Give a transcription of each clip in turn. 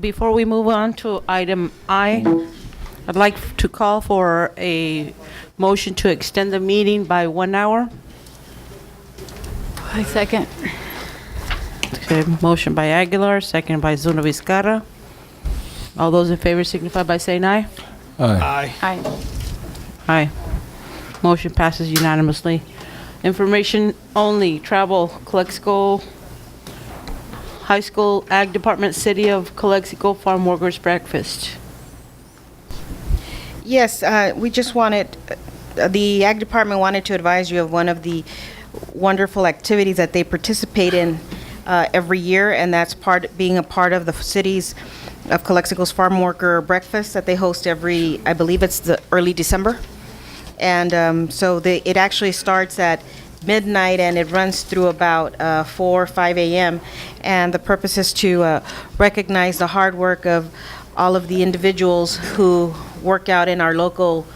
before we move on to item I, I'd like to call for a motion to extend the meeting by 1 hour. I second. Okay, motion by Aguilar, second by Zuna Vizcarra. All those in favor signify by saying aye. Aye. Aye. Aye. Motion passes unanimously. Information only, travel, Calexico High School Ag Department, City of Calexico Farm Workers Breakfast. Yes, we just wanted, the Ag Department wanted to advise you of one of the wonderful activities that they participate in every year, and that's being a part of the cities of Calexico's Farm Worker Breakfast that they host every, I believe it's the early December. And it actually starts at midnight and it runs through about 4 or 5 a.m. And the purpose is to recognize the hard work of all of the individuals who work out in our local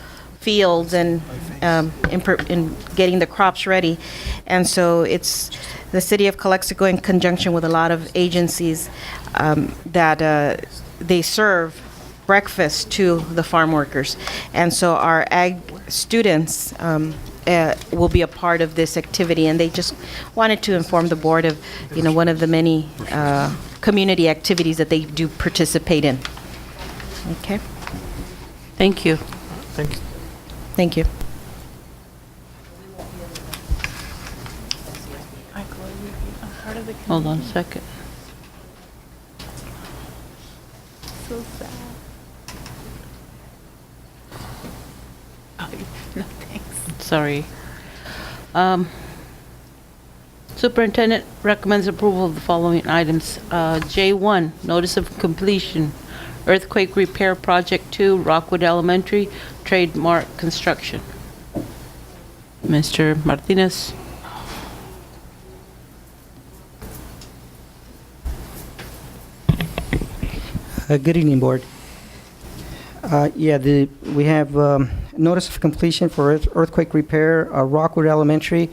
fields and in getting the crops ready. And so it's the city of Calexico in conjunction with a lot of agencies that they serve breakfast to the farm workers. And so our ag students will be a part of this activity, and they just wanted to inform the board of, one of the many community activities that they do participate in. Okay. Thank you. Thank you. Thank you. Hold on a second. So sad. Oh, no, thanks. Sorry. Superintendent recommends approval of the following items. J1, notice of completion, earthquake repair project 2, Rockwood Elementary, trademark construction. Mr. Martinez. Good evening, Board. We have notice of completion for earthquake repair, Rockwood Elementary.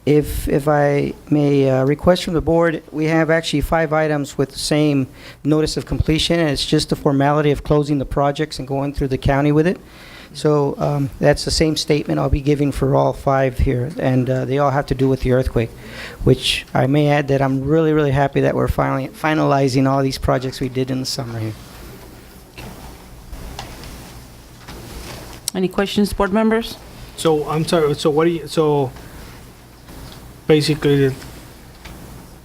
If I may request from the Board, we have actually 5 items with the same notice of completion, and it's just the formality of closing the projects and going through the county with it. So that's the same statement I'll be giving for all 5 here, and they all have to do with the earthquake, which I may add that I'm really, really happy that we're finally finalizing all these projects we did in the summer here. Any questions, board members? So I'm sorry. So what do you? So basically,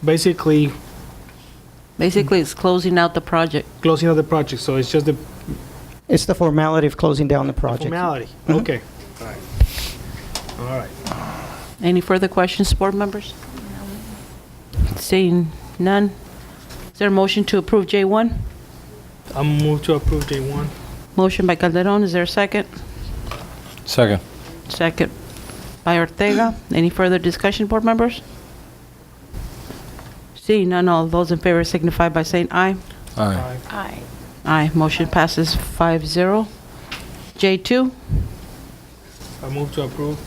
Basically, it's closing out the project. closing of the project. So it's just the It's the formality of closing down the project. formality. Mhm. Okay. All right. All right. Any further questions, board members? Seeing none. Is there a motion to approve J1? I'm moved to approve J1. Motion by Calderon, is there a second? Second. Second by Ortega. Any further discussion, board members? Seeing none, all those in favor signify by saying aye. Aye. Aye. Aye, motion passes 5-0. J2, I move to approve.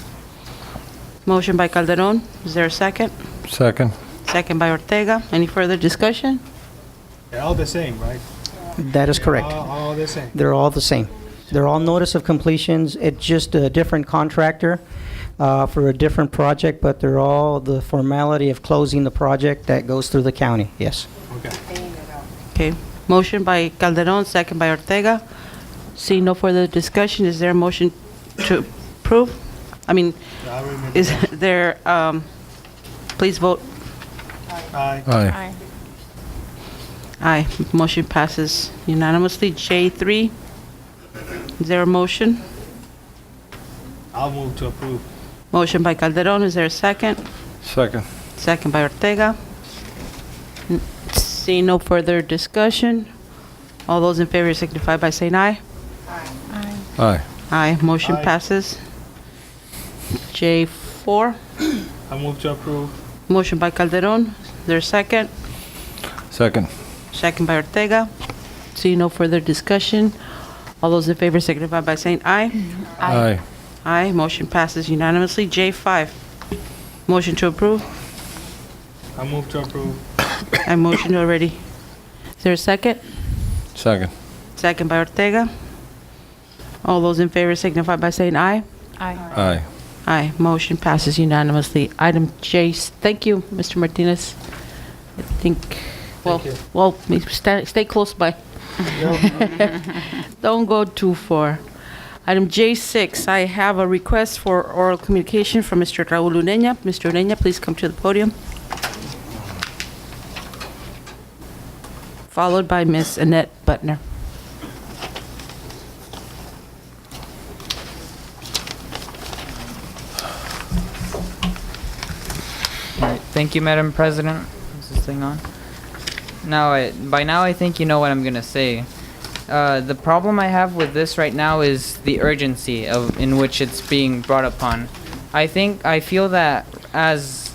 motion by Calderon, is there a second? Second. Second by Ortega. Any further discussion? They're all the same, right? That is correct. All the same. They're all the same. They're all notice of completions. It's just a different contractor for a different project, but they're all the formality of closing the project that goes through the county, yes. Okay. Okay, motion by Calderon, second by Ortega. See no further discussion, is there a motion to approve? I mean, I remember. is there, please vote. Aye. Aye. Aye. Aye, motion passes unanimously. J3, is there a motion? I'll move to approve. Motion by Calderon, is there a second? Second. Second by Ortega. See no further discussion. All those in favor signify by saying aye. Aye. Aye. Aye, motion Aye. passes. J4, I move to approve. motion by Calderon, is there a second? Second. Second by Ortega. See no further discussion. All those in favor signify by saying aye. Aye. Aye, motion passes unanimously. J5, motion to approve. I move to approve. I motioned already. Is there a second? Second. Second by Ortega. All those in favor signify by saying aye. Aye. Aye. Aye. Motion passes unanimously. Item J, thank you, Mr. Martinez. I think, well, Thank you. stay close by. Don't go too far. Item J6, I have a request for oral communication from Mr. Raul Ureña. Mr. Ureña, please come to the podium. Followed by Ms. Annette Butner. All right. Thank you, Madam President. Is this thing on? By now, I think you know what I'm gonna say. The problem I have with this right now is the urgency in which it's being brought upon. I feel that as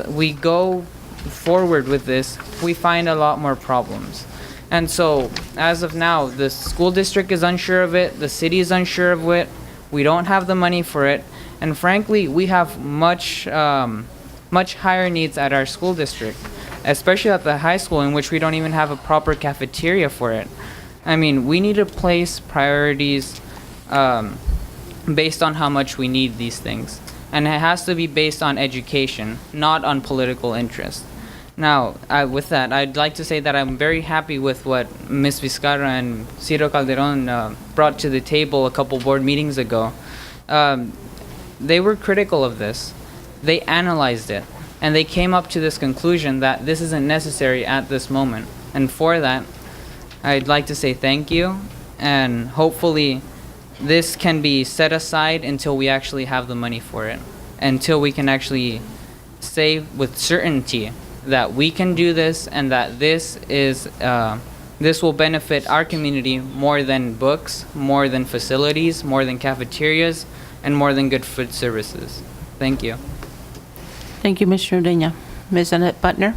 we go forward with this, we find a lot more problems. And so, as of now, the school district is unsure of it, the city is unsure of it, we don't have the money for it, and frankly, we have much higher needs at our school district, especially at the high school, in which we don't even have a proper cafeteria for it. I mean, we need to place priorities based on how much we need these things. And it has to be based on education, not on political interest. Now, with that, I'd like to say that I'm very happy with what Ms. Vizcarra and Ciro Calderon brought to the table a couple board meetings ago. They were critical of this. They analyzed it, and they came up to this conclusion that this isn't necessary at this moment. And for that, I'd like to say thank you, and hopefully this can be set aside until we actually have the money for it, until we can actually say with certainty that we can do this and that this will benefit our community more than books, more than facilities, more than cafeterias, and more than good food services. Thank you. Thank you, Mr. Ureña. Ms. Annette Butner.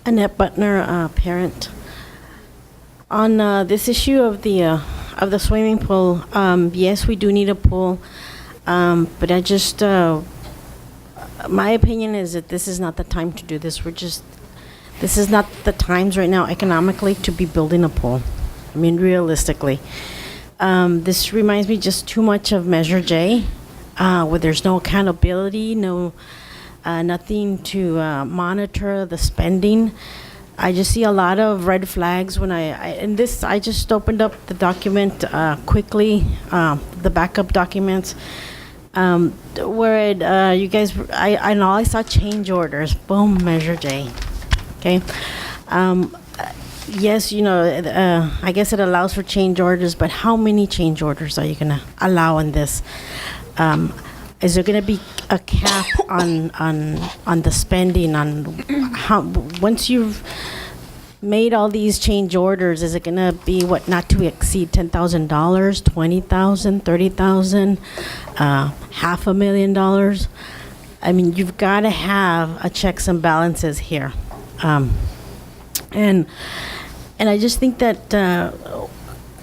Annette Butner, parent. On this issue of the swimming pool, yes, we do need a pool, but I just, my opinion is that this is not the time to do this. This is not the times right now economically to be building a pool. I mean, realistically. This reminds me just too much of Measure J, where there's no accountability, nothing to monitor the spending. I just see a lot of red flags when I just opened up the document quickly, the backup documents, where you guys, I know I saw change orders, boom, Measure J, okay? Yes, I guess it allows for change orders, but how many change orders are you gonna allow in this? Is there going to be a cap on the spending, on how, once you've made all these change orders, is it going to be what, not to exceed $10,000, $20,000, $30,000, $500,000? I mean, you've got to have a checks and balances here. And I just think that,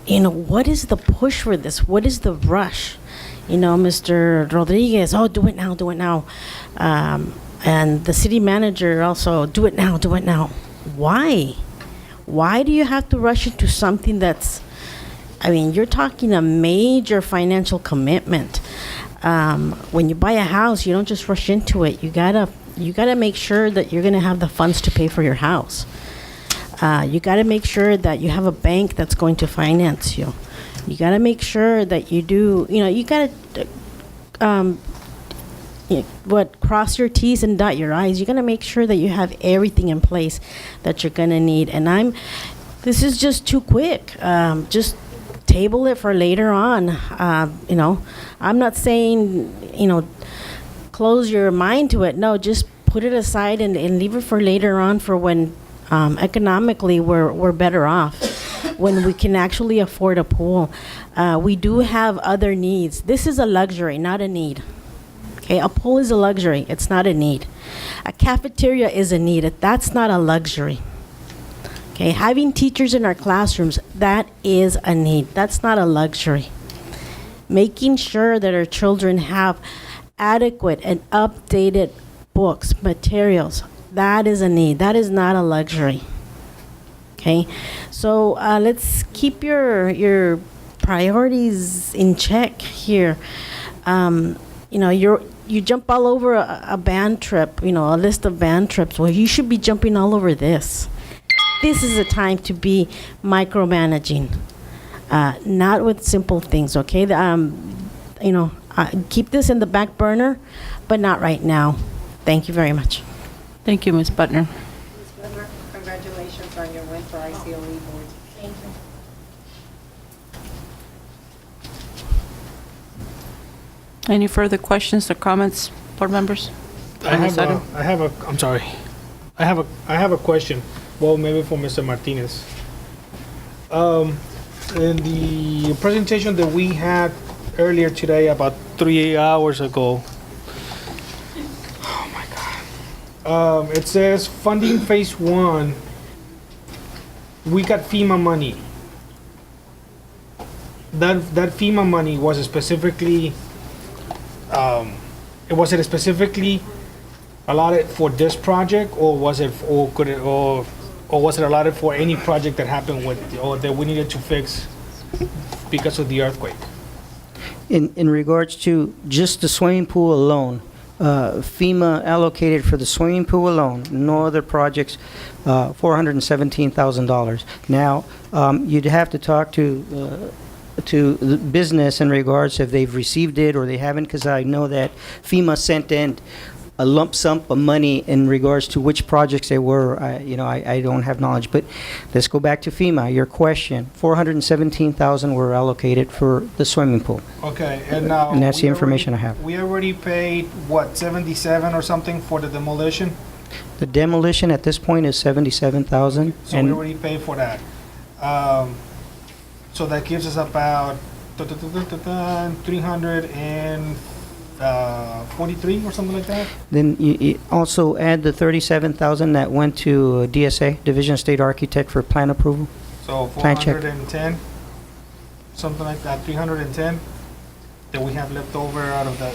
what is the push for this? What is the rush? Mr. Rodriguez, do it now, do it now. And the city manager also, do it now, do it now. Why? Why do you have to rush into something that's, you're talking a major financial commitment. When you buy a house, you don't just rush into it. You gotta make sure that you're gonna have the funds to pay for your house. You gotta make sure that you have a bank that's going to finance you. You got to make sure that you do, you got to, cross your T's and dot your I's. You got to make sure that you have everything in place that you're going to need. And this is just too quick. Just table it for later on. I'm not saying, close your mind to it. No, just put it aside and leave it for later on, for when economically we're better off, when we can actually afford a pool. We do have other needs. This is a luxury, not a need. Okay, a pool is a luxury, it's not a need. A cafeteria is a need, that's not a luxury. Okay, having teachers in our classrooms, that is a need. That's not a luxury. Making sure that our children have adequate and updated books, materials, that is a need. That is not a luxury. Okay, so let's keep your priorities in check here. You jump all over a band trip, a list of band trips. Well, you should be jumping all over this. This is a time to be micromanaging, not with simple things, okay? Keep this in the back burner, but not right now. Thank you very much. Thank you, Ms. Butner. Congratulations on your win for ICOE board. Thank you. Any further questions or comments, board members? I On this have item? I'm sorry. I have a question. Well, maybe for Mr. Martinez. In the presentation that we had earlier today, about 3 hours ago, oh my God. It says funding phase 1. We got FEMA money. That FEMA money was specifically. Was it specifically allotted for this project, or was it, or was it allotted for any project that happened or that we needed to fix because of the earthquake? In regards to just the swimming pool alone, FEMA allocated for the swimming pool alone, no other projects, $417,000. Now, you'd have to talk to the business in regards if they've received it or they haven't, because I know that FEMA sent in a lump sum of money in regards to which projects they were. I don't have knowledge, but let's go back to FEMA. Your question: $417,000 were allocated for the swimming pool. Okay, and now. And that's the information I have. We already paid, what, 77 or something for the demolition? The demolition at this point is $77,000. So we already paid for that. So that gives us about 343 or something like that. Then you also add the $37,000 that went to DSA, Division of State Architect, for plan approval. So Plan check. 410, something like that, 310 that we have left over out of the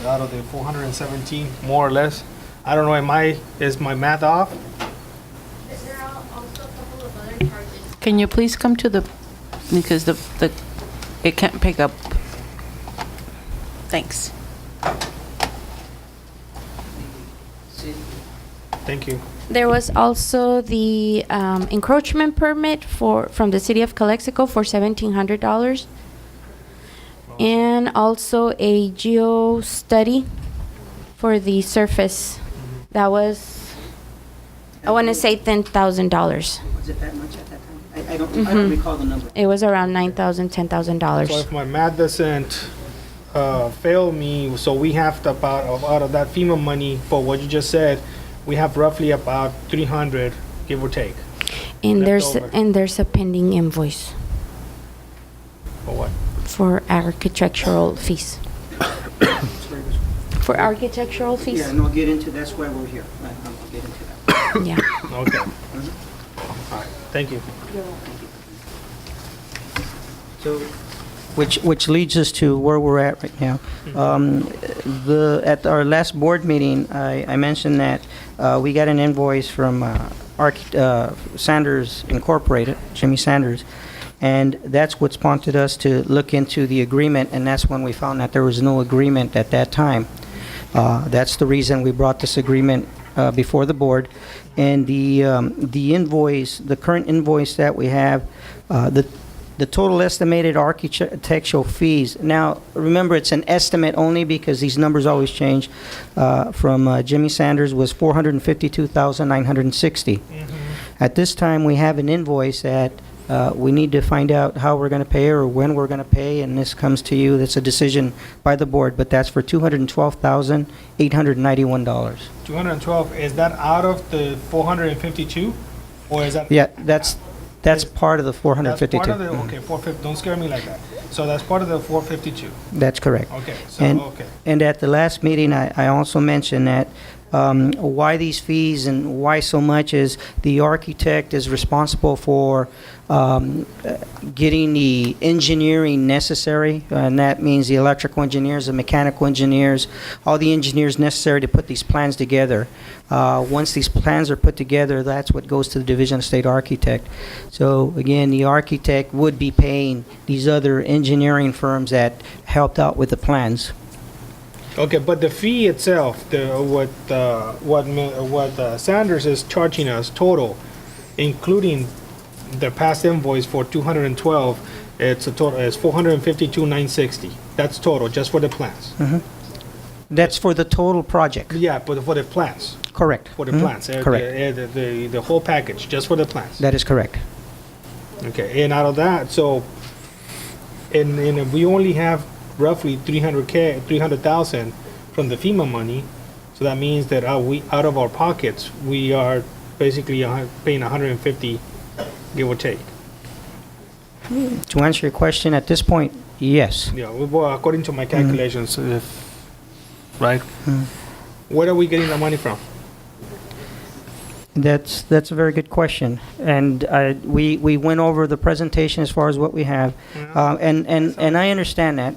417, more or less. I don't know, is my math off? Is there also a couple of other charges? Can you please come to the, because it can't pick up. Thanks. Thank you. There was also the encroachment permit from the city of Calexico for $1,700. And also a geo study for the surface. That was, I want to say $10,000. Was it that much at that time? I don't recall the number. It was around $9,000, $10,000. So if my math doesn't fail me, so we have about out of that FEMA money for what you just said, we have roughly about 300, give or take. And left over. there's a pending invoice For what? for architectural fees. For architectural fees? Yeah, and I'll get into, that's why we're here. I'll get into that. Yeah. Okay. All right. Thank you. So, which leads us to where we're at right now. At our last board meeting, I mentioned that we got an invoice from Sanders Incorporated, Jimmy Sanders, and that's what's prompted us to look into the agreement, and that's when we found that there was no agreement at that time. That's the reason we brought this agreement before the board. And the invoice, the current invoice that we have, the total estimated architectural fees. Now, remember, it's an estimate only because these numbers always change. From Jimmy Sanders was $452,960. At this time, we have an invoice that we need to find out how we're going to pay or when we're going to pay, and this comes to you. That's a decision by the board, but that's for $212,891. 212, is that out of the 452? Or is that? Yeah, that's part of the 452. That's part of the, okay, 450, don't scare me like that. So that's part of the 452. That's correct. Okay, so, And, okay. and at the last meeting, I also mentioned that Why these fees and why so much is the architect is responsible for getting the engineering necessary, and that means the electrical engineers, the mechanical engineers, all the engineers necessary to put these plans together. Once these plans are put together, that's what goes to the Division of State Architect. So again, the architect would be paying these other engineering firms that helped out with the plans. Okay, but the fee itself, what Sanders is charging us total, including the past invoice for 212, it's a total, it's 452,960. That's total, just for the plans. That's for the total project. Yeah, but for the plans, Correct. for the plans. Correct. The whole package, just for the plans. That is correct. Okay, and out of that, so, and we only have roughly 300,000 from the FEMA money, so that means that out of our pockets, we are basically paying 150, give or take. To answer your question, at this point, yes. Yeah, well, according to my calculations, right? Where are we getting the money from? That's a very good question, and we went over the presentation as far as what we have, and I understand that.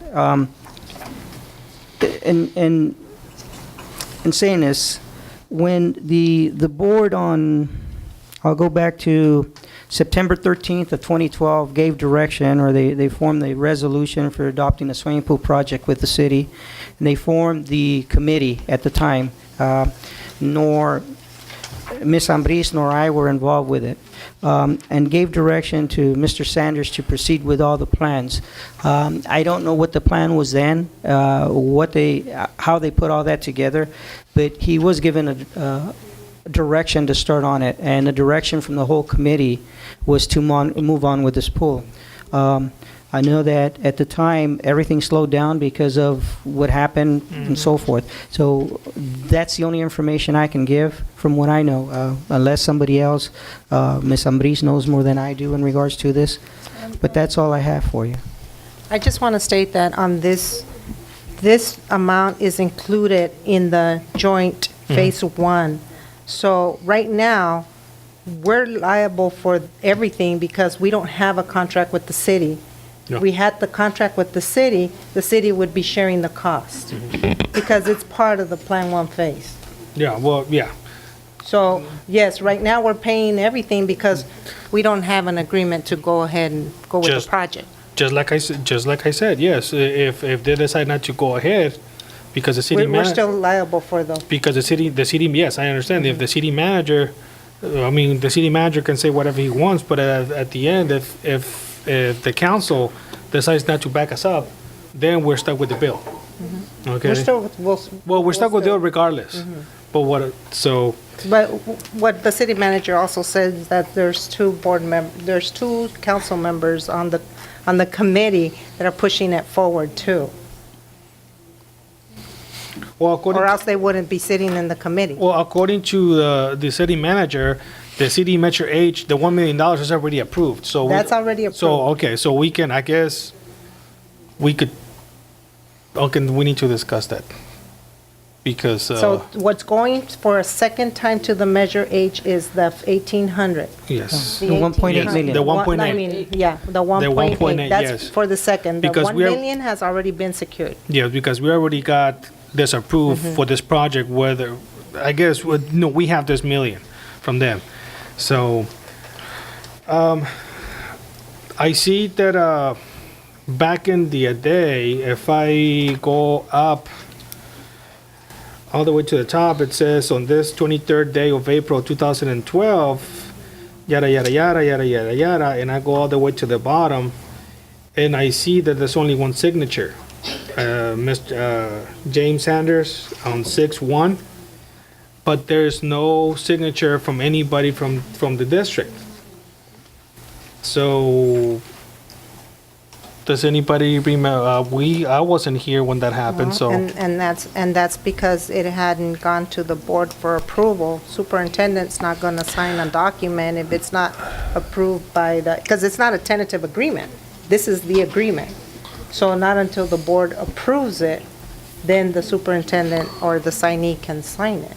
In saying this, when the board on, I'll go back to September 13th of 2012 gave direction, or they formed the resolution for adopting a swimming pool project with the city, and they formed the committee at the time. Nor Ms. Ambris nor I were involved with it, and gave direction to Mr. Sanders to proceed with all the plans. I don't know what the plan was then, how they put all that together, but he was given a direction to start on it, and the direction from the whole committee was to move on with this pool. I know that at the time, everything slowed down because of what happened and so forth. So that's the only information I can give from what I know, unless somebody else, Ms. Ambris knows more than I do in regards to this. But that's all I have for you. I just want to state that on this amount is included in the joint Phase 1. So right now, we're liable for everything because we don't have a contract with the city. Yeah. We had the contract with the city would be sharing the cost because it's part of the Plan 1 phase. Yeah, well, yeah. So, yes, right now we're paying everything because we don't have an agreement to go ahead and go with the project. Just like I said, yes. If they decide not to go ahead, because the city We're still liable for the, because the city, yes, I understand. If the city manager, the city manager can say whatever he wants, but at the end, if the council decides not to back us up, then we're stuck with the bill. Okay. We're stuck with the bill regardless. But But what the city manager also said is that there's two council members on the committee that are pushing it forward too. Well, Or else they wouldn't be sitting in the committee. Well, according to the city manager, the city Metro H, the $1 million is already approved. So That's already approved. So okay, so we can, I guess, we could. Okay, we need to discuss that because. So what's going for a second time to the Measure H is the 1,800. Yes. The 1.8 million. The 1.8. I mean, yeah, the 1.8. 1.8, That's yes. for the second. The Because 1 we are- million has already been secured. Yeah, because we already got this approved for this project. Whether I guess we have this million from them. So, I see that back in the day, if I go up all the way to the top, it says on this 23rd day of April 2012, yada, yada, yada, yada, yada, yada, and I go all the way to the bottom, and I see that there's only one signature. Mr. James Sanders on 6/1. But there's no signature from anybody from the district. So, does anybody remember? I wasn't here when that happened. So, And that's because it hadn't gone to the board for approval. Superintendent's not going to sign a document if it's not approved by because it's not a tentative agreement. This is the agreement. So not until the board approves it, then the superintendent or the signee can sign it.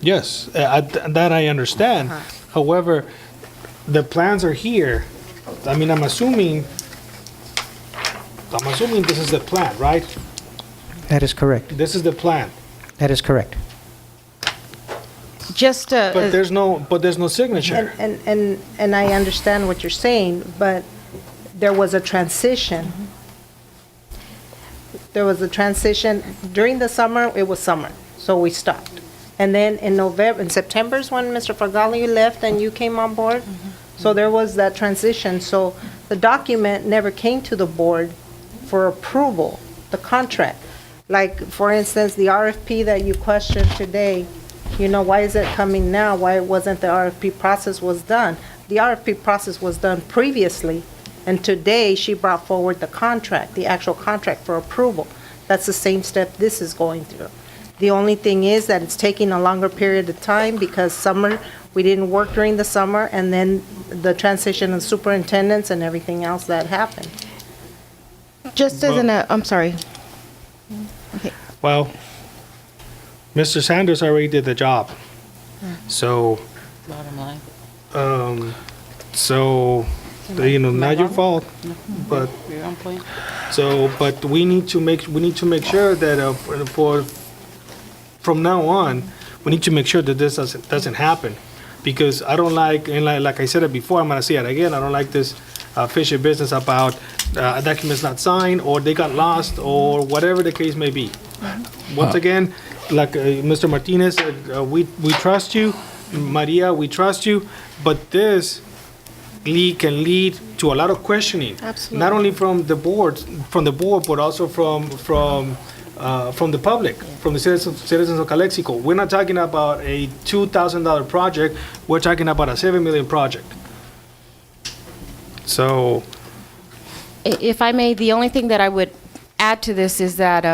Yes, that I understand. However, the plans are here. I mean, I'm assuming this is the plan, right? That is correct. This is the plan, That is correct. Just, but there's no signature. And I understand what you're saying, but there was a transition. There was a transition. During the summer, it was summer, so we stopped. And then in September is when Mr. Fagali left and you came on board. So there was that transition. So the document never came to the board for approval, the contract. Like, for instance, the RFP that you questioned today, why is it coming now? Why wasn't the RFP process was done? The RFP process was done previously, and today she brought forward the contract, the actual contract for approval. That's the same step this is going through. The only thing is that it's taking a longer period of time because summer, we didn't work during the summer, and then the transition of superintendents and everything else that happened. just as I'm sorry. Okay. Well, Mr. Sanders already did the job. So, Bottom line. not your fault, but You're on point. but we need to make sure that from now on, we need to make sure that this doesn't happen, because I don't like, and like I said it before, I'm gonna say it again, I don't like this fishy business about documents not signed, or they got lost, or whatever the case may be. Once again, like Mr. Martinez said, we trust you, Maria, we trust you, but this can lead to a lot of questioning. Absolutely. Not only from the board, but also from the public, from the citizens of Calexico. We're not talking about a $2,000 project. We're talking about a $7 million project. So, If I may, the only thing that I would add to this is that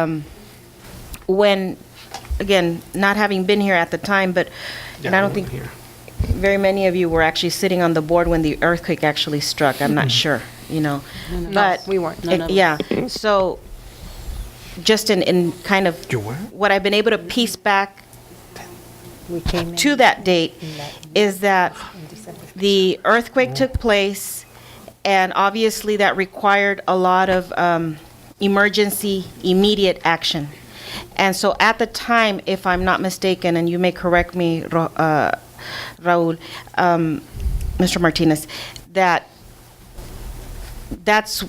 when, again, not having been here at the time, but, and I don't think here. very many of you were actually sitting on the board when the earthquake actually struck. I'm not sure, But we weren't. None of us. Yeah, so just in kind of You were? what I've been able to piece back We came in to that date in that- is that in December. the earthquake took place, and obviously that required a lot of emergency, immediate action. And so at the time, if I'm not mistaken, and you may correct me, Raul, Mr. Martinez, that's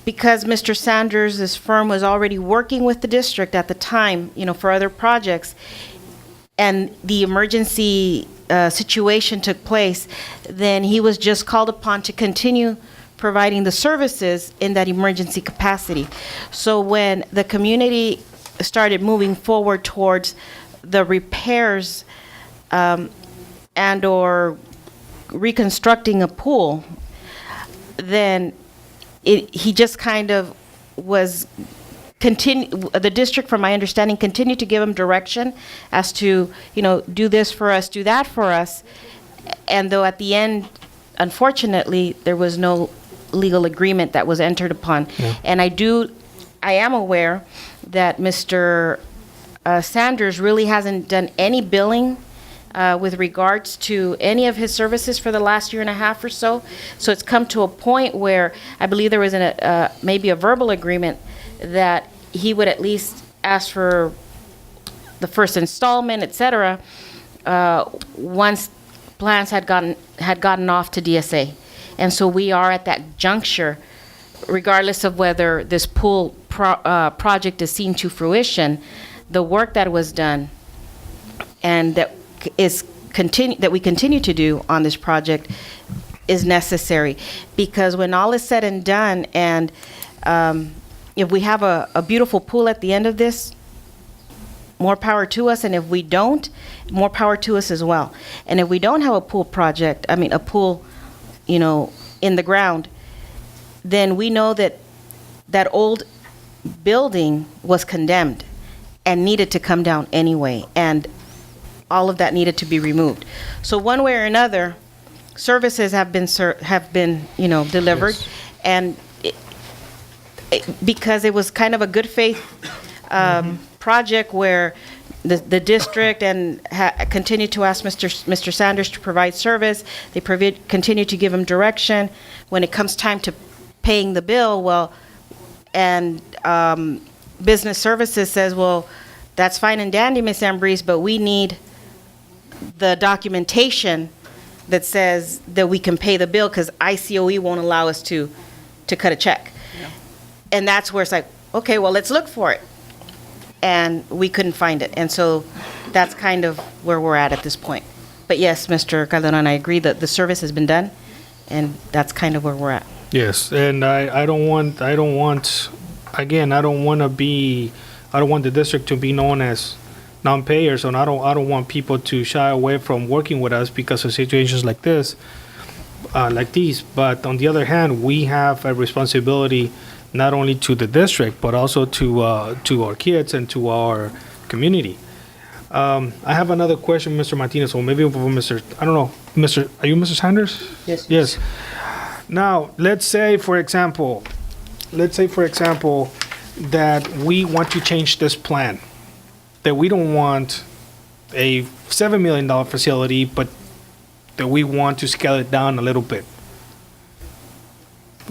because Mr. Sanders' firm was already working with the district at the time, for other projects, and the emergency situation took place, then he was just called upon to continue providing the services in that emergency capacity. So when the community started moving forward towards the repairs and/or reconstructing a pool, then he just kind of was the district, from my understanding, continued to give him direction as to, do this for us, do that for us. And though at the end, unfortunately, there was no legal agreement that was entered upon. Yeah. And I am aware that Mr. Sanders really hasn't done any billing with regards to any of his services for the last year and a half or so. So it's come to a point where I believe there was maybe a verbal agreement that he would at least ask for the first installment, et cetera, once plans had gotten off to DSA. And so we are at that juncture, regardless of whether this pool project is seen to fruition, the work that was done and that we continue to do on this project is necessary, because when all is said and done, and if we have a beautiful pool at the end of this, more power to us, and if we don't, more power to us as well. And if we don't have a pool project, a pool, in the ground, then we know that that old building was condemned and needed to come down anyway, and all of that needed to be removed. So one way or another, services have been delivered, Yes. and because it was kind of a good faith project where the district and continue to ask Mr. Sanders to provide service. They continue to give him direction. When it comes time to paying the bill, well, and business services says, well, that's fine and dandy, Ms. Ambrose, but we need the documentation that says that we can pay the bill because ICOE won't allow us to cut a check. And that's where it's like, okay, well, let's look for it. And we couldn't find it. And so that's kind of where we're at this point. But yes, Mr. Calderon, I agree that the service has been done, and that's kind of where we're at. Yes, and I don't want the district to be known as non-payers, and I don't want people to shy away from working with us because of situations like this, like these. But on the other hand, we have a responsibility not only to the district but also to our kids and to our community. I have another question, Mr. Martinez, or maybe for Mr. I don't know, Mr. Are you Mr. Sanders? Yes. Yes. Now, let's say, for example, that we want to change this plan, that we don't want a $7 million facility, but that we want to scale it down a little bit.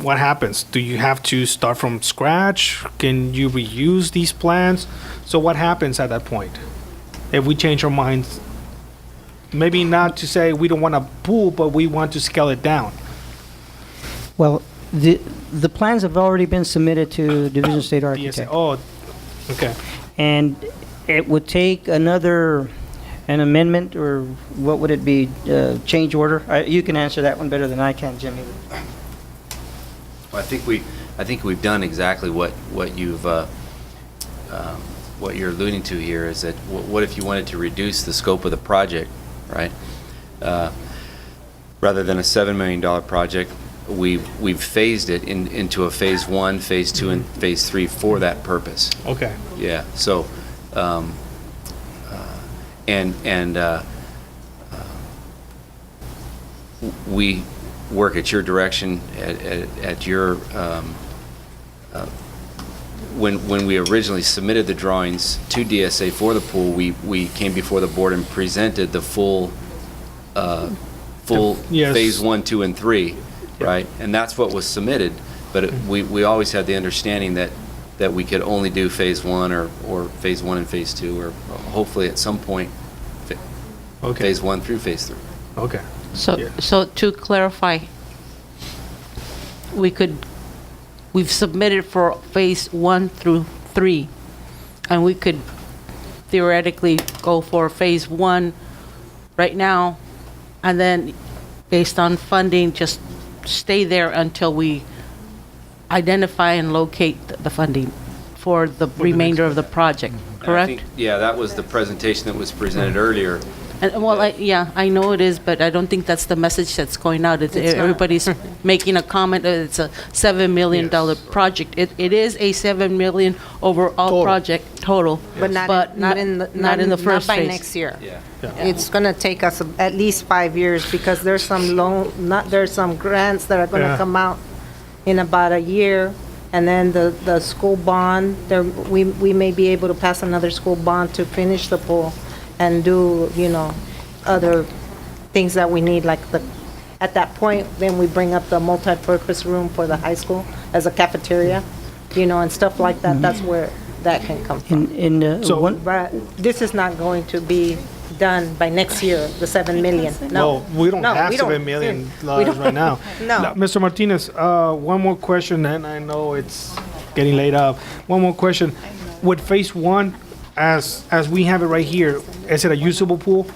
What happens? Do you have to start from scratch? Can you reuse these plans? So what happens at that point if we change our minds? Maybe not to say we don't want a pool, but we want to scale it down. Well, the plans have already been submitted to Division of State Architect. Oh, okay. And it would take an amendment, or what would it be, change order? You can answer that one better than I can, Jimmy. Well, I think we've done exactly what you've what you're alluding to here, is that what if you wanted to reduce the scope of the project, right? Rather than a $7 million project, we've phased it into a phase 1, phase 2, and phase 3 for that purpose. Okay. Yeah. So, we work at your direction, at your when we originally submitted the drawings to DSA for the pool, we came before the board and presented the full Yes. phase 1, 2, and 3, right? And that's what was submitted, but we always had the understanding that we could only do phase 1 or phase 1 and phase 2, or hopefully at some point Okay. phase 1 through phase 3. Okay. So to clarify, we've submitted for phase 1 through 3, and we could theoretically go for phase 1 right now, and then based on funding, just stay there until we identify and locate the funding for the remainder of the project, And I correct? think, yeah, that was the presentation that was presented earlier. And, well, I know it is, but I don't think that's the message that's going out. Everybody's making a comment that it's a $7 million project. It is a $7 million overall Total. project, total. But not in the first not by phase. next year. Yeah. It's gonna take us at least 5 years, because there's some there's some grants that are gonna Yeah. come out in about a year, and then the school bond, we may be able to pass another school bond to finish the pool and do, other things that we need, like at that point, then we bring up the multi-purpose room for the high school as a cafeteria, and stuff like that. That's where that can come from. So- But this is not going to be done by next year, the 7 million. No. Well, we don't No, have we don't. $7 million We don't. right now. No. Now, Mr. Martinez, one more question, and I know it's getting late up. One more question. With phase 1, as we have it right here, is it a usable pool?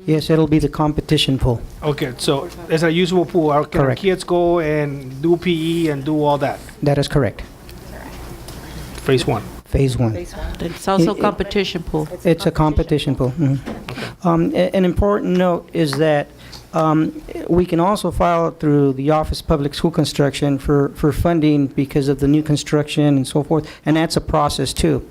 Yes, it'll be the competition pool. Okay, so it's a usable pool. Can our Correct. kids go and do PE and do all that? That is correct. Phase 1. Phase 1. It's also competition pool. It's a competition pool. Mhm. An important note is that we can also file through the Office of Public School Construction for funding because of the new construction and so forth, and that's a process too.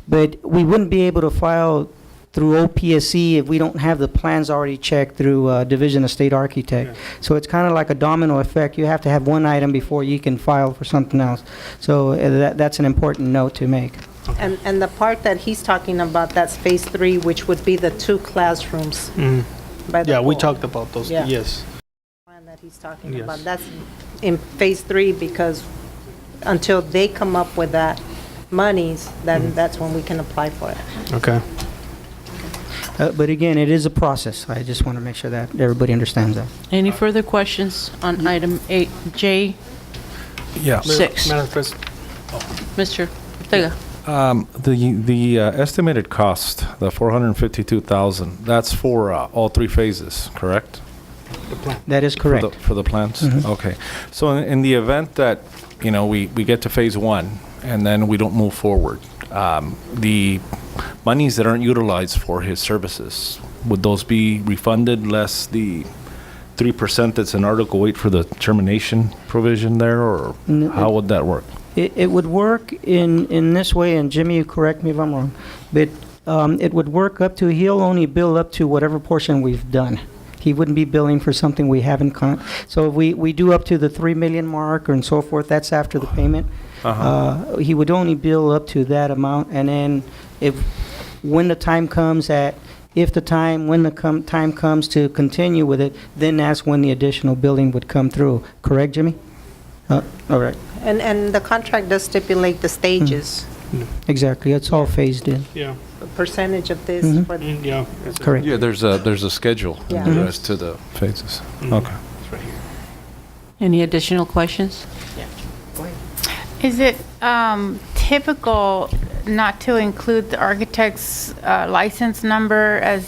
But we wouldn't be able to file through OPSC if we don't have the plans already checked through Division of State Architect. Yeah. So it's kind of like a domino effect. You have to have one item before you can file for something else. So that's an important note to make. And the part that he's talking about, that's phase 3, which would be the 2 classrooms. By the Yeah, we pool. talked about those, Yeah. yes. Plan that he's talking Yes. about. That's in phase 3, because until they come up with that monies, then that's when we can apply for it. Okay. But again, it is a process. I just want to make sure that everybody understands that. Any further questions on item 8J? Yeah. Six. Madam President. Mr. Ortega? The estimated cost, the 452,000, that's for all 3 phases, correct? The plan. That is correct. For the plants? Mhm. Okay. So in the event that, we get to phase 1 and then we don't move forward, the monies that aren't utilized for his services, would those be refunded less the 3% that's in Article 8 for the termination provision there, or No, how would that work? It would work in this way, and Jimmy, you correct me if I'm wrong, but it would work up to, he'll only bill up to whatever portion we've done. He wouldn't be billing for something we haven't so if we do up to the 3 million mark and so forth, that's after the payment. He would only bill up to that amount, and then when the time comes time comes to continue with it, then that's when the additional billing would come through. Correct, Jimmy? All right. And the contract does stipulate the stages, Exactly, it's all phased in. Yeah. the percentage of this. Mhm. for- Yeah. Correct. Yeah, there's a schedule Yeah. as to the phases. Mhm. Okay. It's right here. Any additional questions? Is it typical not to include the architect's license number as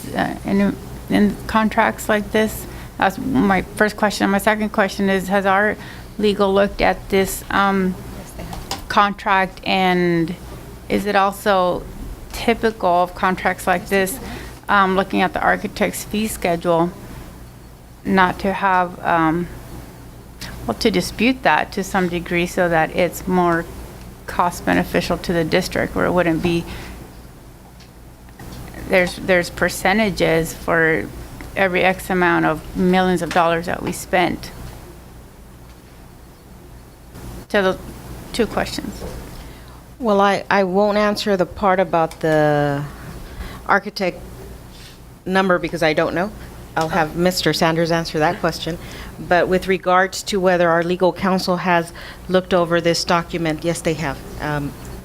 in contracts like this? That's my first question. My second question is, has our legal looked at this contract, and is it also typical of contracts like this, looking at the architect's fee schedule, not to have, to dispute that to some degree so that it's more cost beneficial to the district, where it wouldn't be, there's percentages for every X amount of millions of dollars that we spent. So the 2 questions. Well, I won't answer the part about the architect number because I don't know. I'll have Mr. Sanders answer that question. But with regards to whether our legal counsel has looked over this document, yes, they have.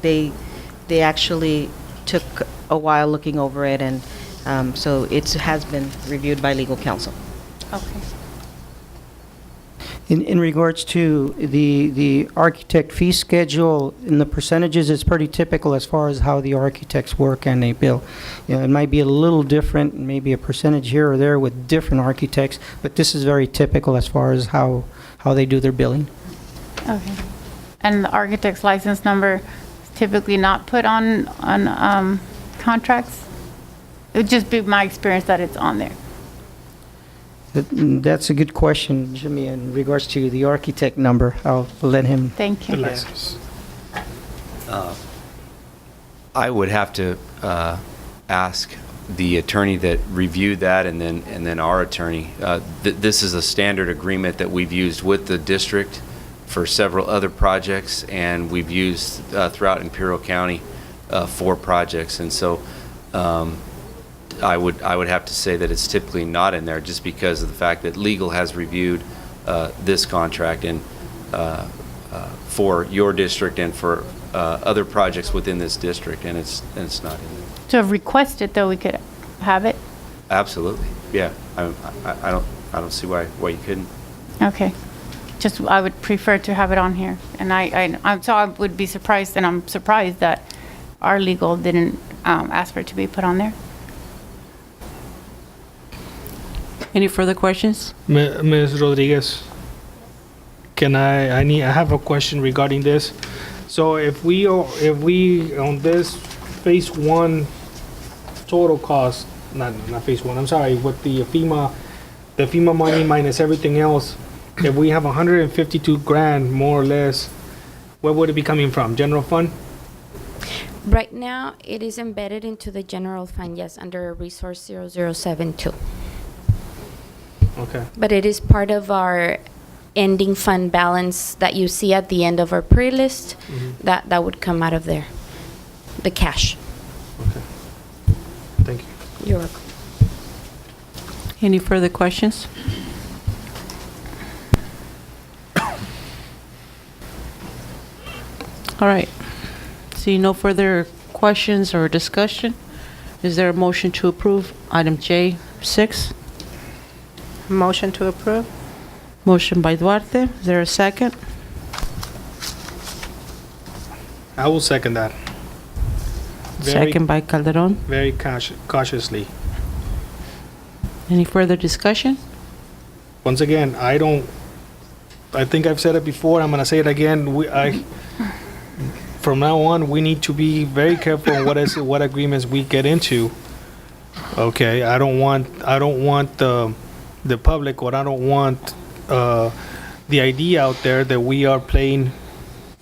They actually took a while looking over it, and so it has been reviewed by legal counsel. Okay. In regards to the architect fee schedule, in the percentages, it's pretty typical as far as how the architects work and they bill. It might be a little different, maybe a percentage here or there with different architects, but this is very typical as far as how they do their billing. Okay. And the architect's license number is typically not put on contracts? It would just be my experience that it's on there. That's a good question, Jimmy, in regards to the architect number. I'll let him. Thank The you. license. I would have to ask the attorney that reviewed that, and then our attorney. This is a standard agreement that we've used with the district for several other projects, and we've used throughout Imperial County for projects. And so I would have to say that it's typically not in there, just because of the fact that legal has reviewed this contract and for your district and for other projects within this district, and it's not in there. To have requested, though, we could have it? Absolutely, yeah. I don't see why you couldn't. Okay. Just, I would prefer to have it on here. And so I would be surprised, and I'm surprised that our legal didn't ask for it to be put on there. Any further questions? Ms. Rodriguez, I have a question regarding this. So if we on this phase 1 total cost, not phase 1, I'm sorry, with the FEMA money minus everything else, if we have 152 grand more or less, where would it be coming from? General fund? Right now, it is embedded into the general fund, yes, under Resource 0072. Okay. But it is part of our ending fund balance that you see at the end of our pre-list. That would come out of there. the cash. Thank you. You're welcome. Any further questions? All right. Seeing no further questions or discussion, is there a motion to approve item J6? Motion to approve? Motion by Duarte. Is there a second? I will second that. Second by Calderon. Very cautiously. Any further discussion? Once again, I think I've said it before, I'm gonna say it again, from now on, we need to be very careful on what agreements we get into. Okay, I don't want the public, or I don't want the idea out there that we are playing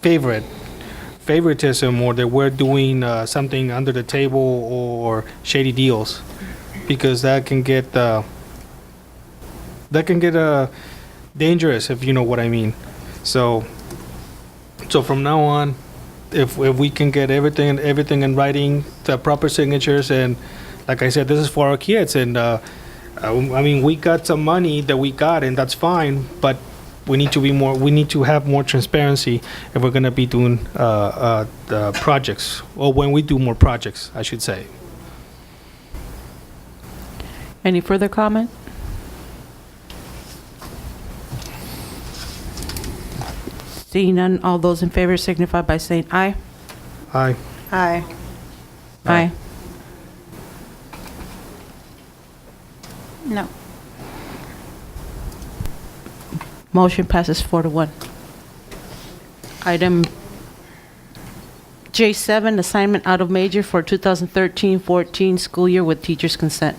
favoritism, or that we're doing something under the table or shady deals, because that can get dangerous, if you know what I mean. So from now on, if we can get everything in writing, the proper signatures, and like I said, this is for our kids, and I mean, we got some money that we got, and that's fine, but we need to have more transparency if we're gonna be doing the projects, or when we do more projects, I should say. Any further comment? Seeing none, all those in favor signify by saying aye. Aye. Aye. Aye. No. Motion passes 4-1. Item J7, assignment out of major for 2013-14 school year with teacher's consent.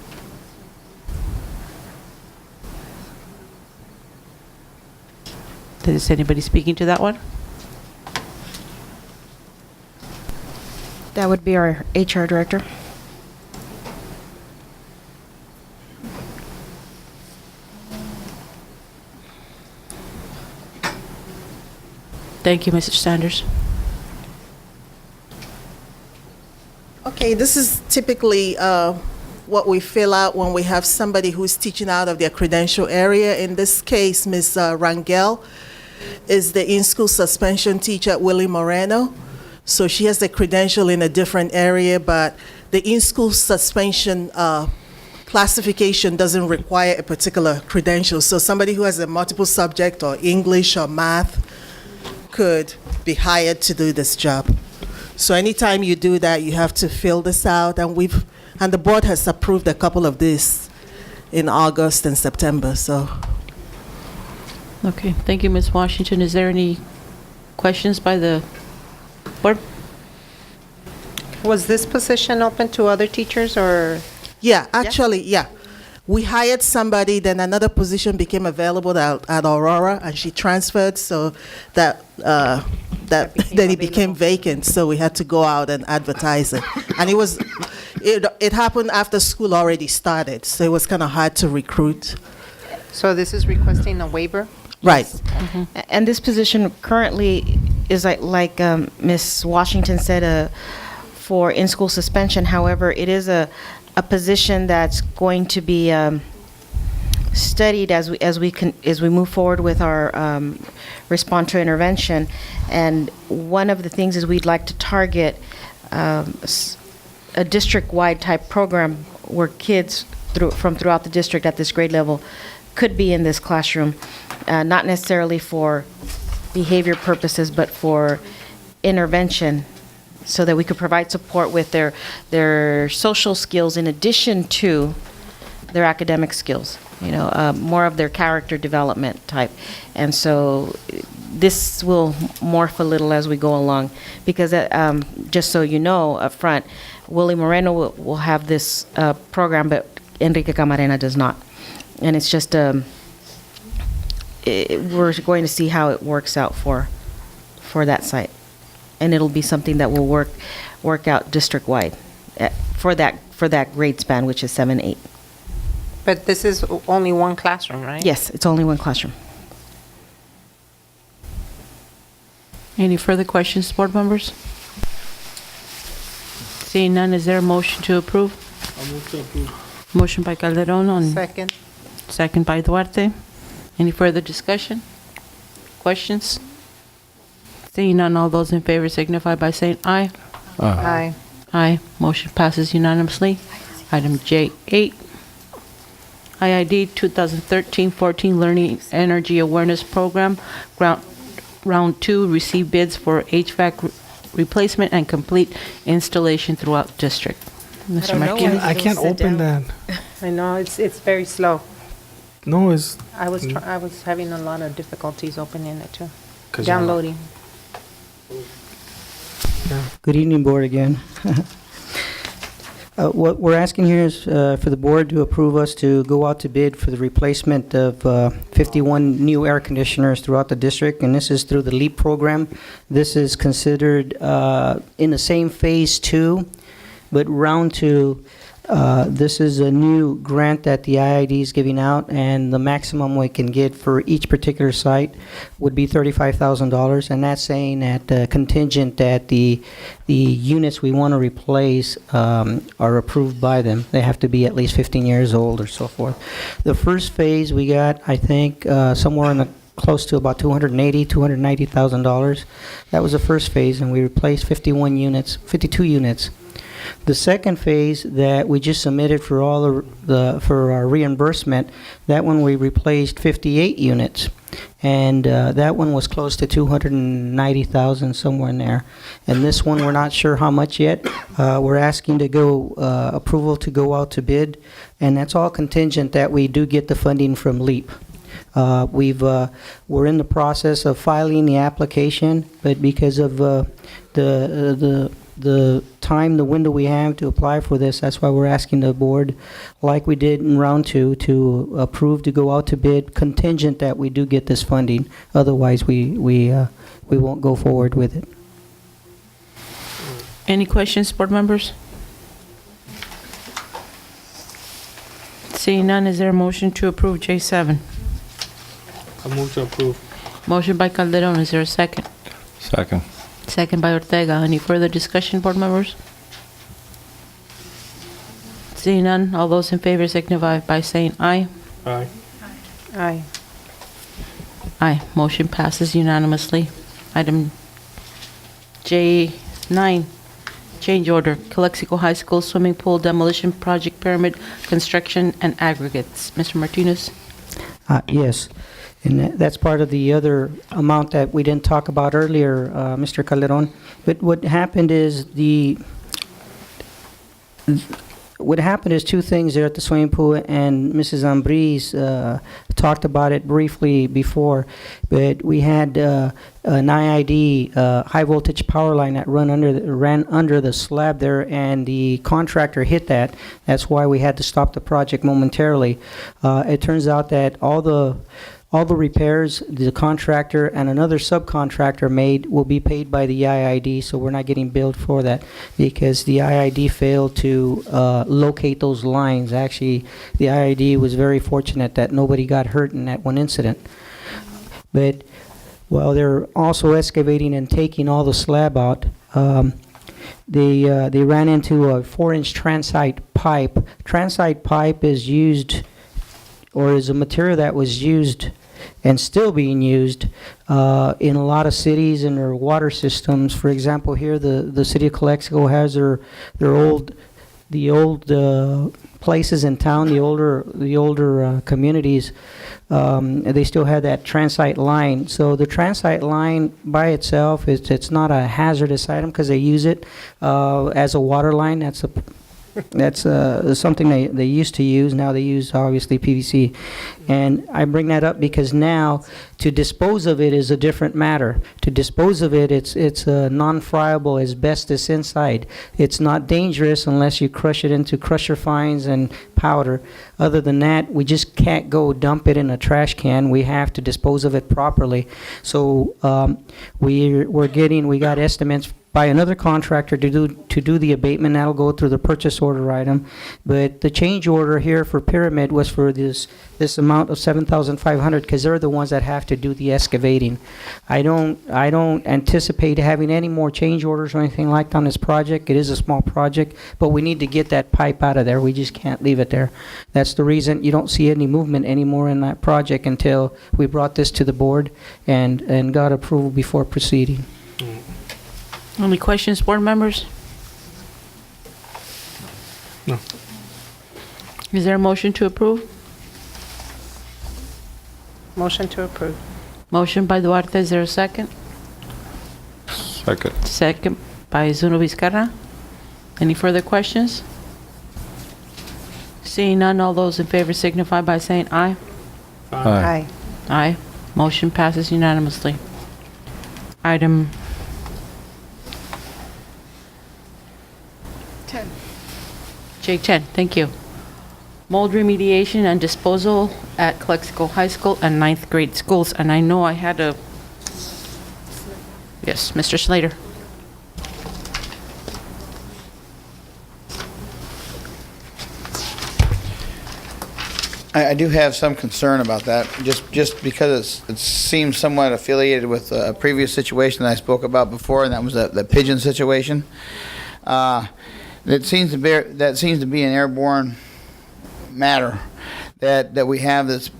Is anybody speaking to that one? That would be our HR director. Thank you, Mrs. Sanders. Okay, this is typically what we fill out when we have somebody who's teaching out of their credential area. In this case, Ms. Rangel is the in-school suspension teacher at Willie Moreno. So she has the credential in a different area, but the in-school suspension classification doesn't require a particular credential. So somebody who has a multiple subject or English or math could be hired to do this job. So anytime you do that, you have to fill this out, and the board has approved a couple of these in August and September, so. Okay, thank you, Ms. Washington. Is there any questions by the board? Was this position open to other teachers, or? Yeah, actually, yeah. We hired somebody, then another position became available at Aurora, and she transferred, so then it became vacant, so we had to go out and advertise it. And it happened after school already started, so it was kind of hard to recruit. So this is requesting a waiver? Right. And this position currently is like Ms. Washington said, for in-school suspension. However, it is a position that's going to be studied as we move forward with our response to intervention. And one of the things is we'd like to target a district-wide type program where kids from throughout the district at this grade level could be in this classroom, not necessarily for behavior purposes, but for intervention, so that we could provide support with their social skills in addition to their academic skills, more of their character development type. And so this will morph a little as we go along, because just so you know up front, Willie Moreno will have this program, but Enrique Camarena does not. And it's just, we're going to see how it works out for that site. And it'll be something that will work out district-wide for that grade span, which is 7-8. But this is only one classroom, right? Yes, it's only one classroom. Any further questions, board members? Seeing none, is there a motion to approve? I'll move to approve. Motion by Calderon on Second. second by Duarte. Any further discussion? Questions? Seeing none, all those in favor signify by saying aye. Aye. Aye. Motion passes unanimously. Item J8, IID 2013-14 Learning Energy Awareness Program, Round 2, receive bids for HVAC replacement and complete installation throughout district. Mr. don't know Marquez? why- I can't Sit open down. that. I know, it's very slow. No, it's I was having a lot of difficulties opening it too. 'cause Downloading. Good evening, Board, again. What we're asking here is for the board to approve us to go out to bid for the replacement of 51 new air conditioners throughout the district, and this is through the LEAP program. This is considered in the same phase 2, but round 2, this is a new grant that the IID is giving out, and the maximum we can get for each particular site would be $35,000, and that's saying that contingent that the units we want to replace are approved by them. They have to be at least 15 years old or so forth. The first phase we got, I think, somewhere in the close to about $290,000. That was the first phase, and we replaced 52 units. The second phase that we just submitted for all for our reimbursement, that one we replaced 58 units, and that one was close to 290,000, somewhere in there. And this one, we're not sure how much yet. We're asking to go approval to go out to bid, and that's all contingent that we do get the funding from LEAP. We're in the process of filing the application, but because of the time, the window we have to apply for this, that's why we're asking the board, like we did in round 2, to approve to go out to bid, contingent that we do get this funding. Otherwise, we won't go forward with it. Any questions, board members? Seeing none, is there a motion to approve J7? I'll move to approve. Motion by Calderon, is there a second? Second. Second by Ortega. Any further discussion, board members? Seeing none, all those in favor signify by saying aye. Aye. Aye. Aye. Motion passes unanimously. Item J9, change order, Calexico High School Swimming Pool Demolition Project Pyramid Construction and Aggregates. Mr. Martinez? Yes, and that's part of the other amount that we didn't talk about earlier, Mr. Calderon. But what happened is two things there at the swimming pool, and Mrs. Ambriz talked about it briefly before. But we had an IID high voltage power line that ran under the slab there, and the contractor hit that. That's why we had to stop the project momentarily. It turns out that all the repairs the contractor and another subcontractor made will be paid by the IID, so we're not getting billed for that because the IID failed to locate those lines. Actually, the IID was very fortunate that nobody got hurt in that one incident. But while they're also excavating and taking all the slab out, they ran into a 4-inch transite pipe. Transite pipe is used, or is a material that was used and still being used in a lot of cities and their water systems. For example, here the city of Calexico has the old places in town, the older communities. They still have that transite line. So the transite line by itself it's not a hazardous item because they use it as a water line. That's something they used to use. Now they use, obviously, PVC. And I bring that up because now to dispose of it is a different matter. To dispose of it, it's non-friable asbestos inside. It's not dangerous unless you crush it into crusher fines and powder. Other than that, we just can't go dump it in a trash can. We have to dispose of it properly. So we got estimates by another contractor to do the abatement. That'll go through the purchase order item. But the change order here for Pyramid was for this amount of $7,500 because they're the ones that have to do the excavating. I don't anticipate having any more change orders or anything like that on this project. It is a small project, but we need to get that pipe out of there. We just can't leave it there. That's the reason you don't see any movement anymore in that project until we brought this to the board and got approval before proceeding. Any questions, board members? No. Is there a motion to approve? Motion to approve. Motion by Duarte, is there a second? Second. Second by Zuno Vizcarra. Any further questions? Seeing none, all those in favor signify by saying aye. Aye. Aye. Motion passes unanimously. Item 10. J10, thank you. Mold remediation and disposal at Calexico High School and ninth grade schools. And I know I had a, yes, Mr. Slater. I do have some concern about that, just because it seems somewhat affiliated with a previous situation that I spoke about before, and that was the pigeon situation. That seems to be an airborne matter that we have that's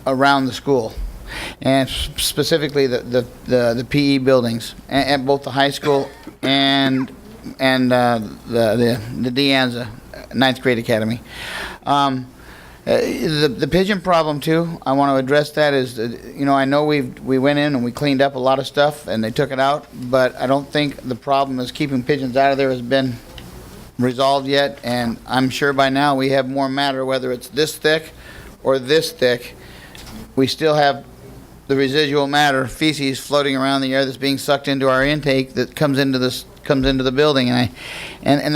around the school, and specifically the PE buildings at both the high school and the De Anza ninth grade academy. The pigeon problem too, I want to address that. Is I know we went in and we cleaned up a lot of stuff and they took it out, but I don't think the problem is keeping pigeons out of there has been resolved yet. And I'm sure by now we have more matter, whether it's this thick or this thick. We still have the residual matter, feces floating around the air that's being sucked into our intake that comes into the building, and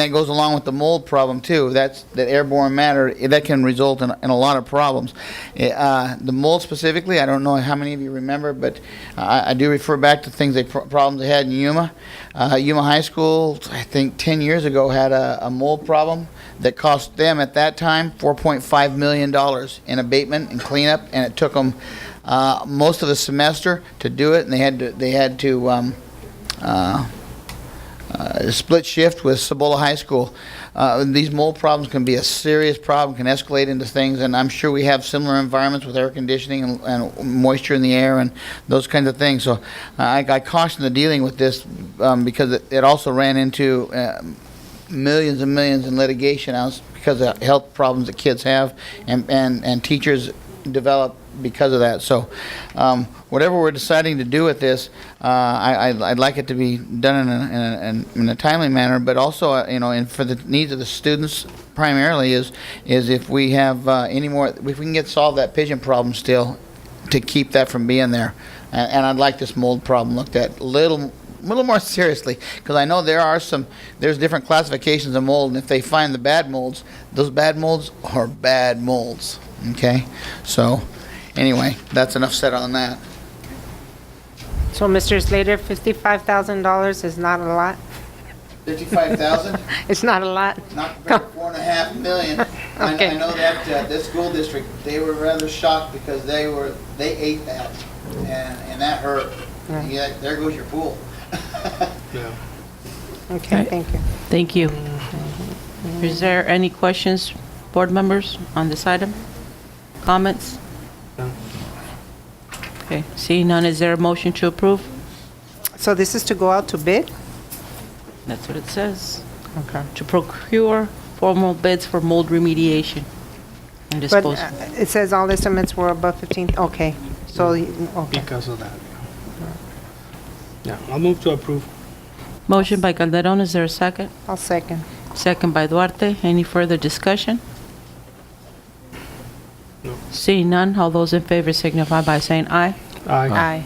that goes along with the mold problem too. That airborne matter that can result in a lot of problems. The mold specifically, I don't know how many of you remember, but I do refer back to problems they had in Yuma. Yuma High School, I think 10 years ago, had a mold problem that cost them at that time $4.5 million in abatement and cleanup, and it took them most of the semester to do it, and they had to split shift with Cibola High School. These mold problems can be a serious problem, can escalate into things, and I'm sure we have similar environments with air conditioning and moisture in the air and those kinds of things. So I caution the dealing with this because it also ran into millions and millions in litigation because of health problems that kids have and teachers develop because of that. So whatever we're deciding to do with this, I'd like it to be done in a timely manner, but also and for the needs of the students primarily is if we have any more, if we can solve that pigeon problem still, to keep that from being there. And I'd like this mold problem looked at a little more seriously, because I know there's different classifications of mold, and if they find the bad molds, those bad molds are bad molds. Okay, so anyway, that's enough said on that. So, Mr. Slater, $55,000 is not a lot? 55,000? It's not a lot? Not compared to $4.5 million. Okay. I know that this school district, they were rather shocked because they ate that, and that hurt. Right. Yeah, there goes your pool. Yeah. Okay, thank you. Thank you. Is there any questions, board members, on this item? Comments? No. Okay, seeing none, is there a motion to approve? So this is to go out to bid? That's what it says. Okay. To procure formal bids for mold remediation and But disposal. it says all estimates were above 15, okay. So, okay. Because of that. Yeah, I'll move to approve. Motion by Calderon, is there a second? I'll second. Second by Duarte. Any further discussion? No. Seeing none, all those in favor signify by saying aye. Aye. Aye.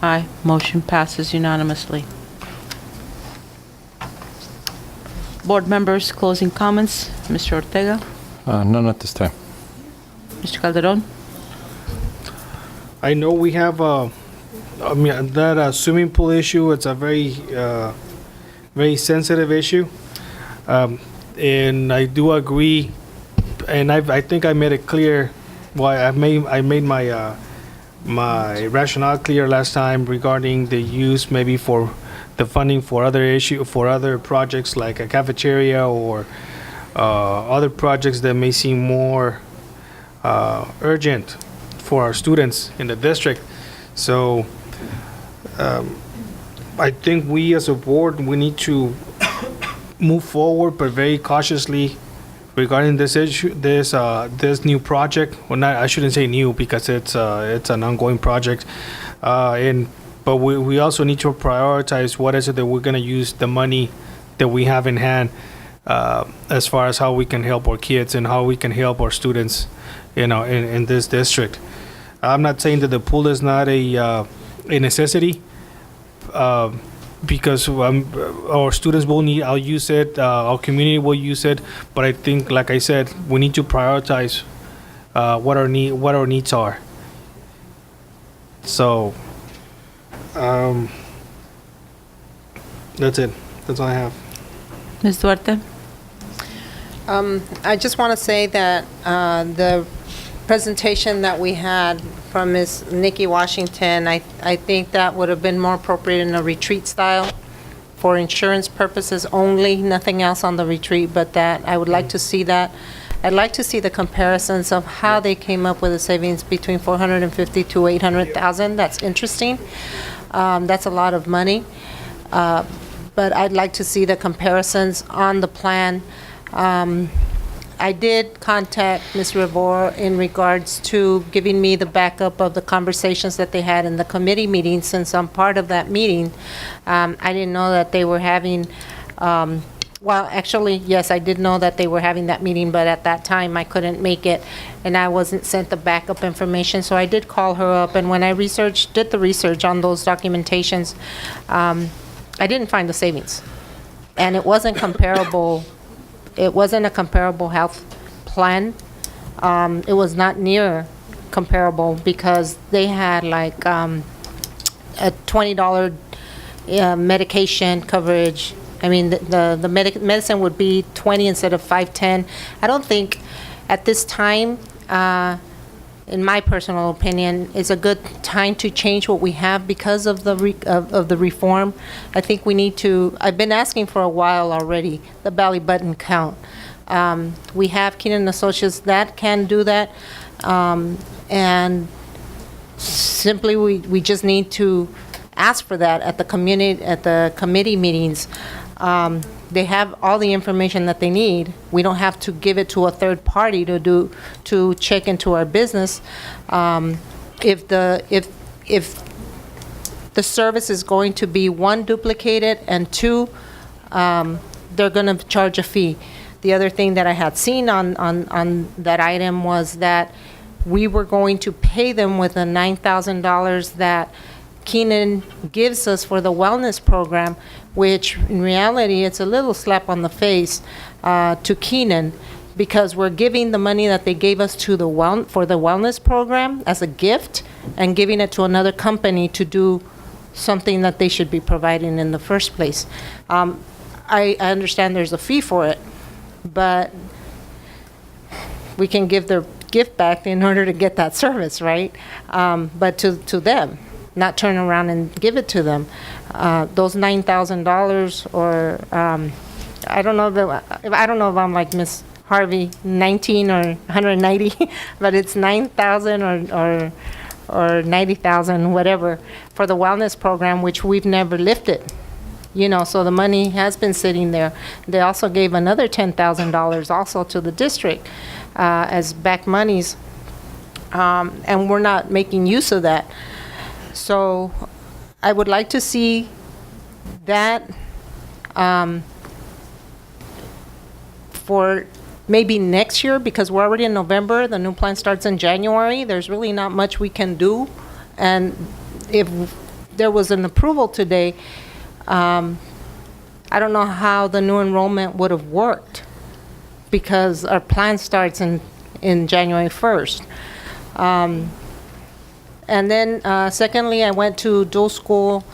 Aye. Motion passes unanimously. Board members, closing comments. Mr. Ortega? None at this time. Mr. Calderon? I know we have I mean, that swimming pool issue, it's a very sensitive issue. And I do agree, and I think I made it clear, I made my my rationale clear last time regarding the use maybe for the funding for other projects like a cafeteria or other projects that may seem more urgent for our students in the district. So I think we as a board, we need to move forward, but very cautiously regarding this issue, this new project. Well, not, I shouldn't say new because it's an ongoing project. But we also need to prioritize what is it that we're going to use the money that we have in hand, as far as how we can help our kids and how we can help our students, in this district. I'm not saying that the pool is not a necessity, because our students will need, I'll use it, our community will use it, but I think, like I said, we need to prioritize what our needs are. So, that's it. That's all I have. Ms. Duarte? I just want to say that the presentation that we had from Ms. Nikki Washington, I think that would have been more appropriate in a retreat style for insurance purposes only, nothing else on the retreat but that. I would like to see that. I'd like to see the comparisons of how they came up with a savings between 450 to 800,000. That's interesting. That's a lot of money. But I'd like to see the comparisons on the plan. I did contact Ms. Rivor in regards to giving me the backup of the conversations that they had in the committee meeting. Since I'm part of that meeting, I didn't know that they were having, well, actually, yes, I did know that they were having that meeting, but at that time I couldn't make it and I wasn't sent the backup information. So I did call her up, and when I did the research on those documentations, I didn't find the savings. And it wasn't comparable. It wasn't a comparable health plan. It was not near comparable because they had like a $20 medication coverage. I mean, the medicine would be 20 instead of 510. I don't think at this time, in my personal opinion, is a good time to change what we have because of the reform. I think we need to, I've been asking for a while already, the belly button count. We have Keenan Associates that can do that, and simply we just need to ask for that at the committee meetings. They have all the information that they need. We don't have to give it to a third party to check into our business. If the service is going to be, one, duplicated, and two, they're going to charge a fee. The other thing that I had seen on that item was that we were going to pay them with the $9,000 that Keenan gives us for the wellness program, which in reality it's a little slap on the face to Keenan, because we're giving the money that they gave us for the wellness program as a gift and giving it to another company to do something that they should be providing in the first place. I understand there's a fee for it, but we can give their gift back in order to get that service, right? But to them, not turn around and give it to them. Those $9,000, or I don't know if I'm like Miss Harvey, 19 or 190, but it's 9,000 or 90,000, whatever, for the wellness program, which we've never lifted. So the money has been sitting there. They also gave another $10,000 also to the district as back monies, and we're not making use of that. So I would like to see that for maybe next year, because we're already in November. The new plan starts in January. There's really not much we can do. And if there was an approval today, I don't know how the new enrollment would have worked, because our plan starts in January 1st. And then secondly, I went to dual school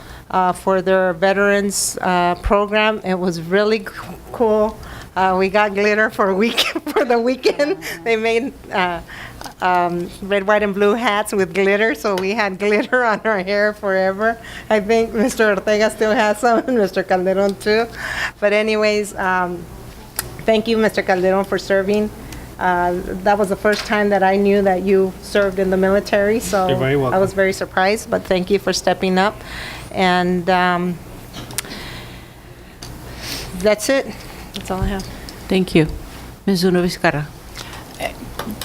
for their veterans program. It was really cool. We got glitter for for the weekend. They made red, white, and blue hats with glitter, so we had glitter on our hair forever. I think Mr. Ortega still has some, and Mr. Calderon too. But anyways, thank you, Mr. Calderon, for serving. That was the first time that I knew that you served in the military, so You're very welcome. I was very surprised, but thank you for stepping up. And that's it. That's all I have. Thank you. Ms. Zuno Vizcarra.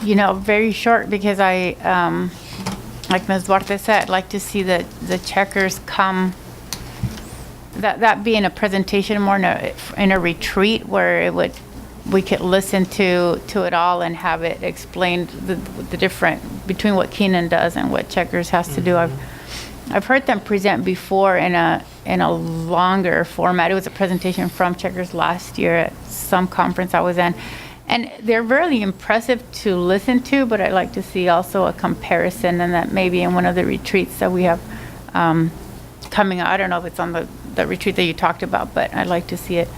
You know, very short, because I, like Ms. Duarte said, I'd like to see the checkers come, that be in a presentation more in a retreat where we could listen to it all and have it explained, the different between what Keenan does and what checkers has to do. I've heard them present before in a longer format. It was a presentation from checkers last year at some conference I was in. And they're really impressive to listen to, but I'd like to see also a comparison, and that maybe in one of the retreats that we have coming up. I don't know if it's on the retreat that you talked about, but I'd like to see it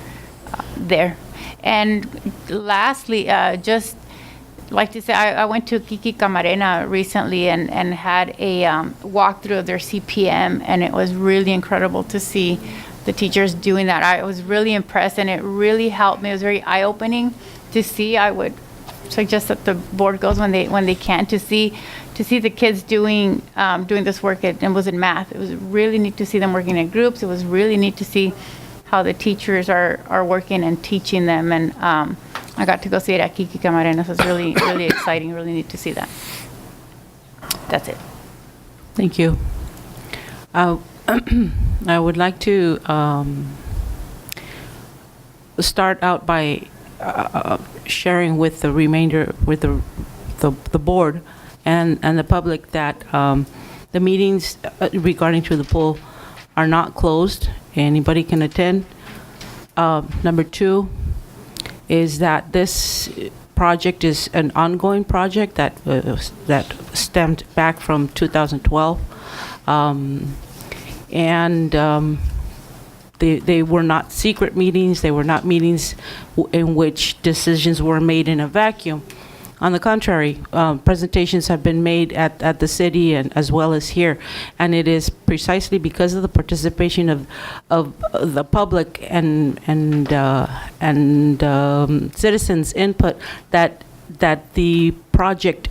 there. And lastly, just like to say, I went to Kiki Camarena recently and had a walkthrough of their CPM, and it was really incredible to see the teachers doing that. I was really impressed, and it really helped me. It was very eye-opening to see. I would suggest that the board goes when they can to see the kids doing this work. And was in math. It was really neat to see them working in groups. It was really neat to see how the teachers are working and teaching them. And I got to go see it at Kiki Camarena. So it was really, really exciting, really neat to see that. That's it. Thank you. I would like to start out by sharing with the remainder, with the board and the public, that the meetings regarding to the pool are not closed. Anybody can attend. Number two is that this project is an ongoing project that stemmed back from 2012. They were not secret meetings. They were not meetings in which decisions were made in a vacuum. On the contrary, presentations have been made at the city and as well as here, and it is precisely because of the participation of the public and citizens' input that the project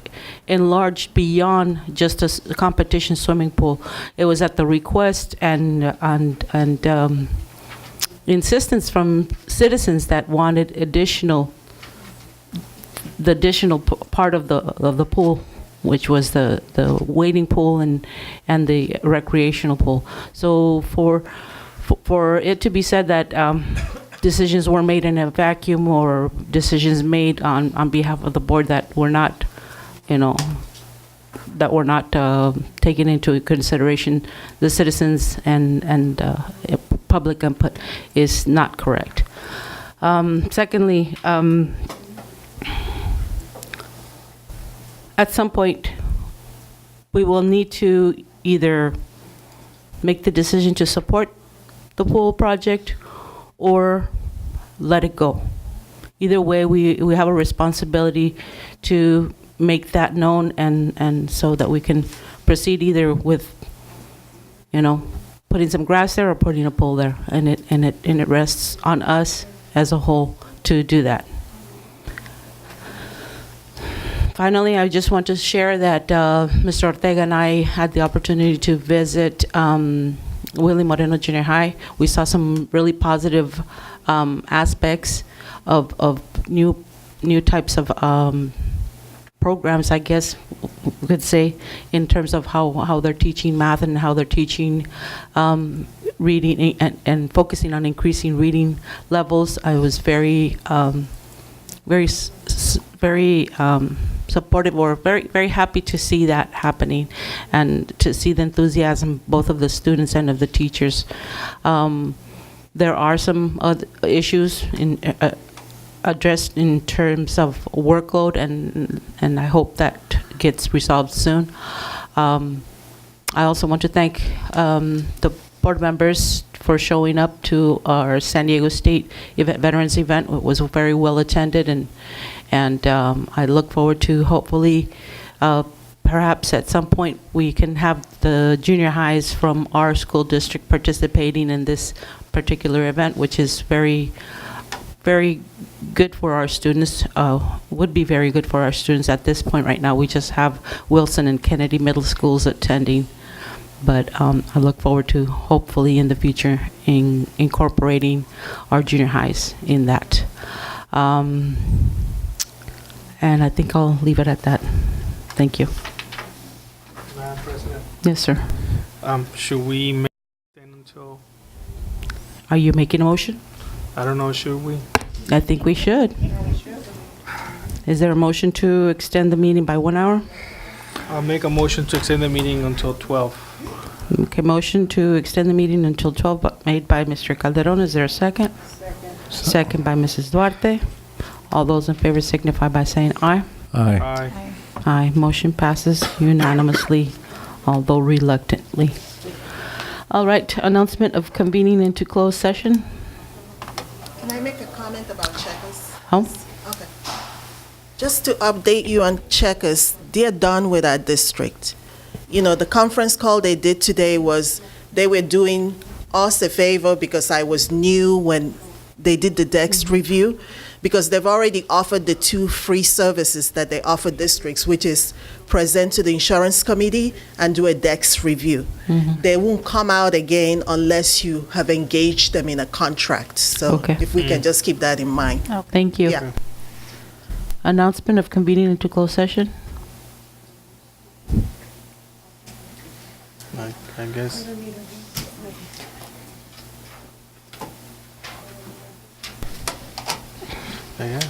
enlarged beyond just a competition swimming pool. It was at the request and insistence from citizens that wanted the additional part of the pool, which was the wading pool and the recreational pool. So for it to be said that decisions were made in a vacuum, or decisions made on behalf of the board that were not, taken into consideration the citizens and public input, is not correct. Secondly, at some point, we will need to either make the decision to support the pool project or let it go. Either way, we have a responsibility to make that known, and so that we can proceed either with, putting some grass there or putting a pool there, and it rests on us as a whole to do that. Finally, I just want to share that Mr. Ortega and I had the opportunity to visit Willie Moreno Junior High. We saw some really positive aspects of new types of programs, I guess we could say, in terms of how they're teaching math and how they're teaching reading and focusing on increasing reading levels. I was very supportive, or very happy to see that happening, and to see the enthusiasm both of the students and of the teachers. There are some other issues addressed in terms of workload, and I hope that gets resolved soon. I also want to thank the board members for showing up to our San Diego State Veterans event. It was very well attended, and I look forward to hopefully perhaps at some point we can have the junior highs from our school district participating in this particular event, which is very, very good for our students, would be very good for our students at this point right now. We just have Wilson and Kennedy Middle Schools attending, but I look forward to hopefully in the future incorporating our junior highs in that. And I think I'll leave it at that. Thank you. Madam President, Yes, sir. should we make it until, Are you making a motion? I don't know, should we? I think we should. Is there a motion to extend the meeting by 1 hour? I'll make a motion to extend the meeting until 12. Okay, motion to extend the meeting until 12 made by Mr. Calderon. Is there a second? Second by Mrs. Duarte. All those in favor signify by saying aye. Aye. Aye. Aye. Motion passes unanimously, although reluctantly. All right, announcement of convening into closed session. Can I make a comment about checkers? Oh, Okay. Just to update you on checkers, they're done with our district. You know, the conference call they did today was, they were doing us a favor because I was new when they did the DEX review, because they've already offered the 2 free services that they offer districts, which is present to the insurance committee and do a DEX review. They won't come out again unless you have engaged them in a contract. So Okay. if we can just keep that in mind. thank you. Yeah. Announcement of convening into closed session. I guess. I guess.